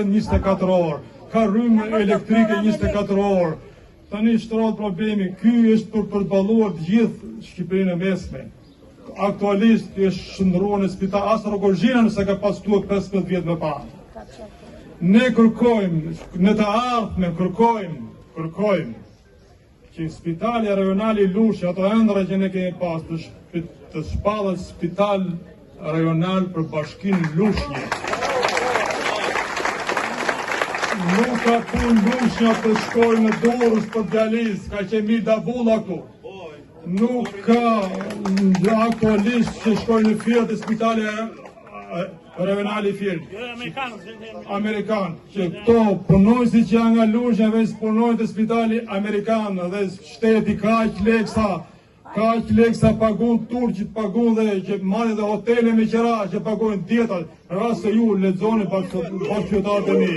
vend 24 orë, ka rrymë elektrike 24 orë. Tani shtrohet problemi, ky është për përballuar të gjithë Shqipërinë e mesme. Aktualisht është shndruar në spital as Rogozhina nëse ka pasur 15 vjet më parë. Ne kërkojmë, në të ardhmen kërkojmë që spitali rajonal i Lushnjës, ato ëndra që ne kemi pas, të shpallet spital rajonal për bashkinë Lushnjë. Nuk ka punë Lushnja të shkojë në Durrës për dializë, ka qenë Davulla këtu. Nuk ka aktualisht që shkojnë në Firat e spitali rajonal i Firit. Amerikan. Që këto punojësit që janë nga Lushnja veç punojnë të spitali Amerikan dhe shteti kaq leksa pagun turqit, pagun dhe që marrin dhe hotele me qira që pagojnë dietat. Rase ju lexoni bashkëqytetarët e mi.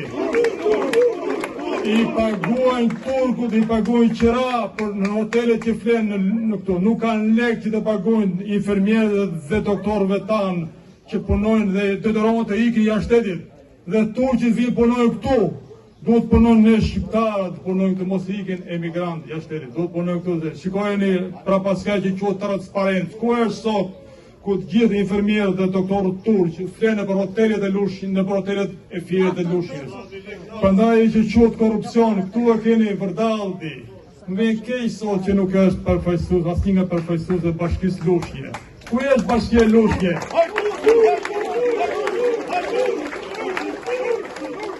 I paguajnë turkut, i paguajnë qira për në hotelet që flenë në këtu. Nuk kanë lek që të paguajnë infermierët dhe doktorëve tanë që punojnë dhe detyrohen të ikin jashtë shtetit. Dhe turqit vinë punojnë këtu. Duhet punojnë ne shqiptarët, punojnë këtu, mos ikin emigrantë jashtë shtetit. Duhet punojnë këtu dhe shikojeni pra paska që quhet transparent. Ku është sot ku të gjithë infermierët dhe doktorët turq flenë për hotelet e Lushnjës, në për hotelet e Firit e Lushnjës. Prandaj që quhet korrupsion, këtu e keni Vërdaldi. Më keq sot që nuk është përfaqësues, asnjë nga përfaqësuesët e Bashkisë Lushnjë. Ku është Bashkia e Lushnjës?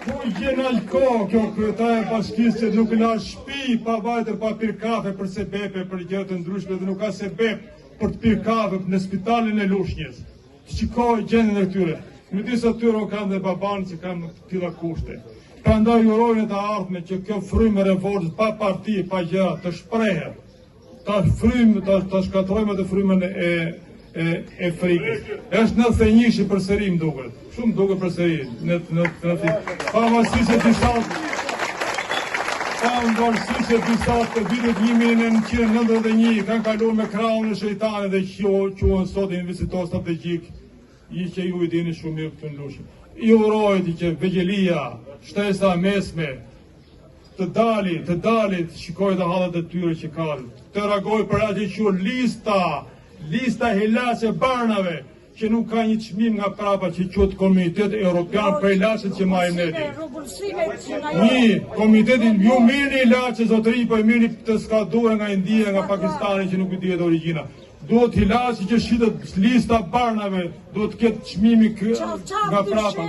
Ku gjena kjo kryetare e Bashkisë që nuk la shtëpi pa vajtër, pa pirë kafe për sebepe, për gjëra të ndryshme dhe nuk ka sebep për të pirë kafe në spitalin e Lushnjës. Shikoj gjendjen e këtyre. Në disa tyre kanë dhe babanë që kanë të tilla kushte. Prandaj urojnë të ardhme që kjo frymë e revoltës pa parti, pa gjëra të shprehet. Ta shkatrojmë të frymën e frikës. Është 91 përsëri më duket. Shumë duket përsëri. Pavarësisht se disa të vitit 1991 kanë kaluar me krahun e shejtanit dhe quhen sot investitor strategjik, që ju i dini shumë mirë këtu në Lushnjë. I urojnë që Vegjelia, shtesa mesme, të dalit, shikoj të hallat e tyre që kanë, të reagoj për atë që quhet lista hilace barnave, që nuk ka një çmim nga prapa që quhet Komiteti Evropian për ilaçet që marrin ne. Një komiteti ju merrni ilaçe zotëri, po i merrni të skaduar nga India, nga Pakistani që nuk i dihet origjina. Duhet ilaçe që shitet lista barnave, duhet të ketë çmimi nga prapa.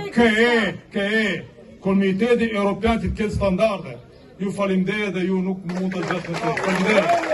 Komiteti Evropian që të ketë standarde. Ju faleminderit dhe ju nuk mund të zgjasni. Faleminderit.